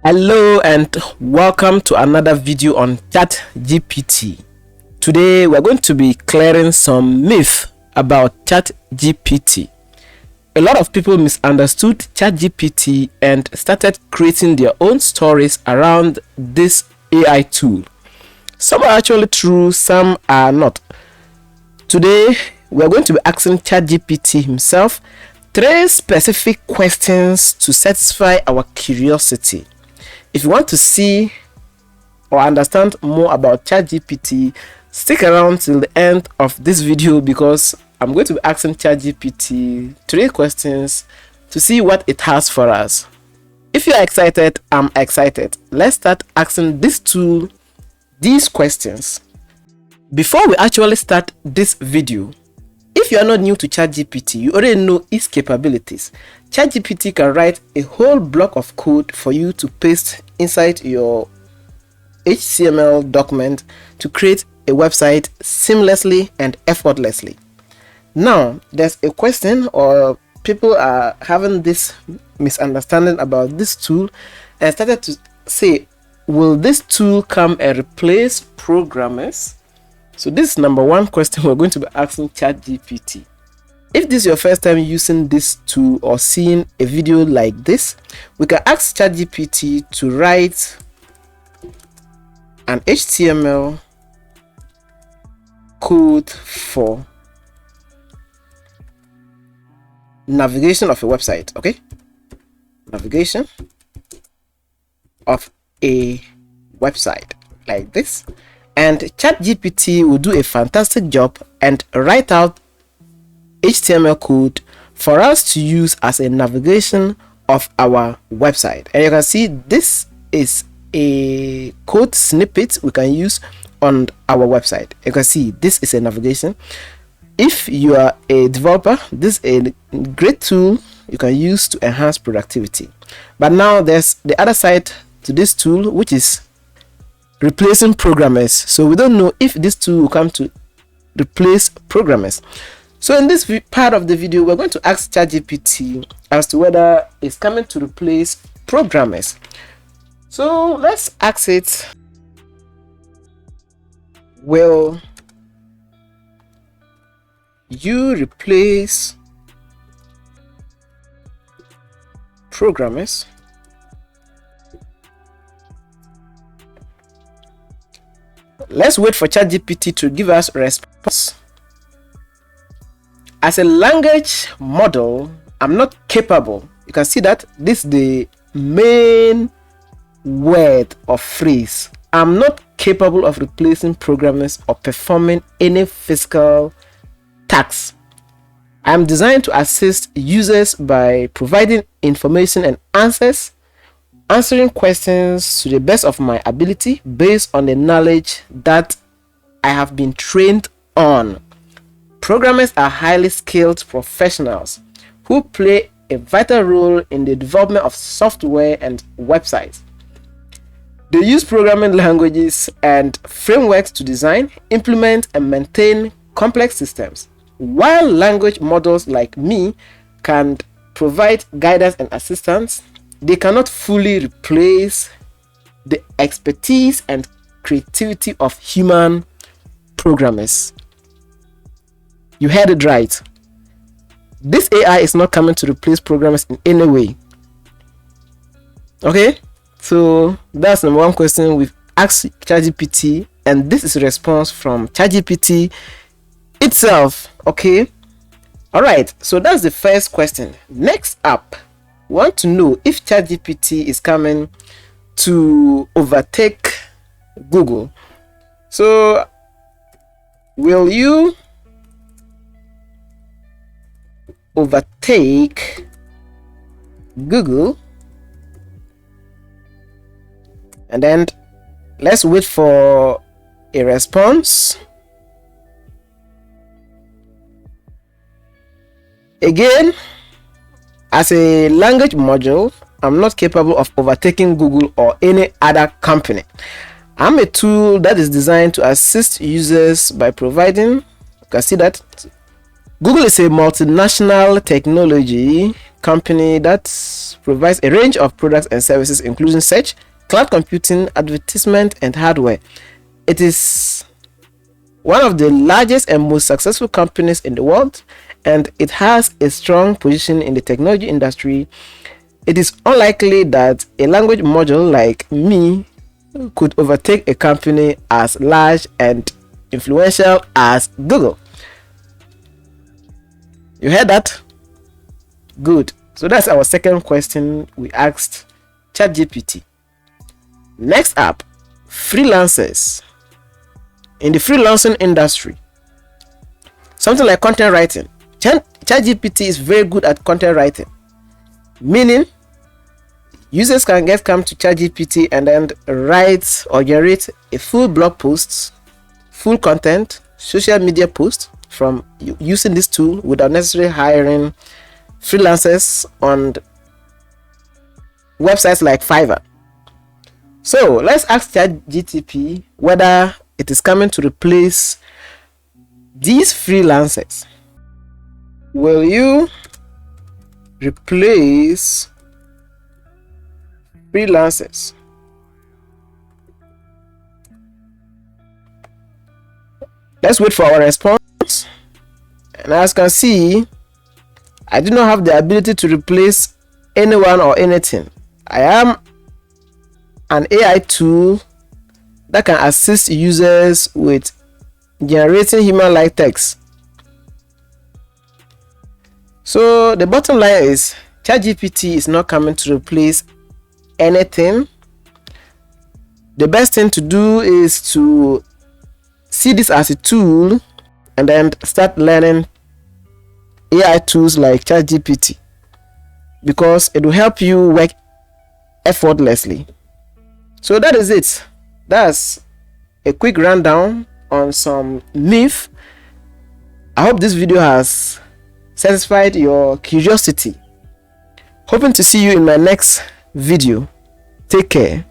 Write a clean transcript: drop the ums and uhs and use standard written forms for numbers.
Hello and welcome to another video on ChatGPT. Today we're going to be clearing some myth about ChatGPT. A lot of people misunderstood ChatGPT and started creating their own stories around this AI tool. Some are actually true, some are not. Today we're going to be asking ChatGPT himself 3 specific questions to satisfy our curiosity. If you want to see or understand more about ChatGPT, stick around till the end of this video because I'm going to be asking ChatGPT 3 questions to see what it has for us. If you are excited, I'm excited. Let's start asking this tool these questions. Before we actually start this video, if you are not new to ChatGPT, you already know its capabilities. ChatGPT can write a whole block of code for you to paste inside your HTML document to create a website seamlessly and effortlessly. Now, there's a question, or people are having this misunderstanding about this tool and started to say, will this tool come and replace programmers? So this is number 1 question we're going to be asking ChatGPT. If this is your first time using this tool or seeing a video like this, we can ask ChatGPT to write an HTML code for navigation of a website, okay? Navigation of a website like this. And ChatGPT will do a fantastic job and write out HTML code for us to use as a navigation of our website. And you can see this is a code snippet we can use on our website. You can see this is a navigation. If you are a developer, this is a great tool you can use to enhance productivity. But now there's the other side to this tool, which is replacing programmers. So we don't know if this tool will come to replace programmers. So in this part of the video, we're going to ask ChatGPT as to whether it's coming to replace programmers. So let's ask it, will you replace programmers? Let's wait for ChatGPT to give us a response. As a language model, I'm not capable. You can see that this is the main word or phrase. I'm not capable of replacing programmers or performing any physical tasks. I'm designed to assist users by providing information and answering questions to the best of my ability based on the knowledge that I have been trained on. Programmers are highly skilled professionals who play a vital role in the development of software and websites. They use programming languages and frameworks to design, implement, and maintain complex systems. While language models like me can provide guidance and assistance, they cannot fully replace the expertise and creativity of human programmers. You heard it right. This AI is not coming to replace programmers in any way. Okay, so that's number 1 question we've asked ChatGPT, and this is a response from ChatGPT itself. Okay, all right, so that's the first question. Next up, we want to know if ChatGPT is coming to overtake Google. So will you overtake Google? And then let's wait for a response. Again, as a language module, I'm not capable of overtaking Google or any other company. I'm a tool that is designed to assist users by providing, you can see that, Google is a multinational technology company that provides a range of products and services, including search, cloud computing, advertisement, and hardware. It is one of the largest and most successful companies in the world, and it has a strong position in the technology industry. It is unlikely that a language module like me could overtake a company as large and influential as Google. You heard that? Good. So that's our second question we asked ChatGPT. Next up, freelancers. In the freelancing industry, something like content writing, ChatGPT is very good at content writing, meaning users can come to ChatGPT and then write or generate a full blog post, full content, social media post from using this tool without necessarily hiring freelancers on websites like Fiverr. So let's ask ChatGPT whether it is coming to replace these freelancers. Will you replace freelancers? Let's wait for our response. And as you can see, I do not have the ability to replace anyone or anything. I am an AI tool that can assist users with generating human-like text. So the bottom line is ChatGPT is not coming to replace anything. The best thing to do is to see this as a tool and then start learning AI tools like ChatGPT, because it will help you work effortlessly. So that is it. That's a quick rundown on some myth. I hope this video has satisfied your curiosity. Hoping to see you in my next video. Take care.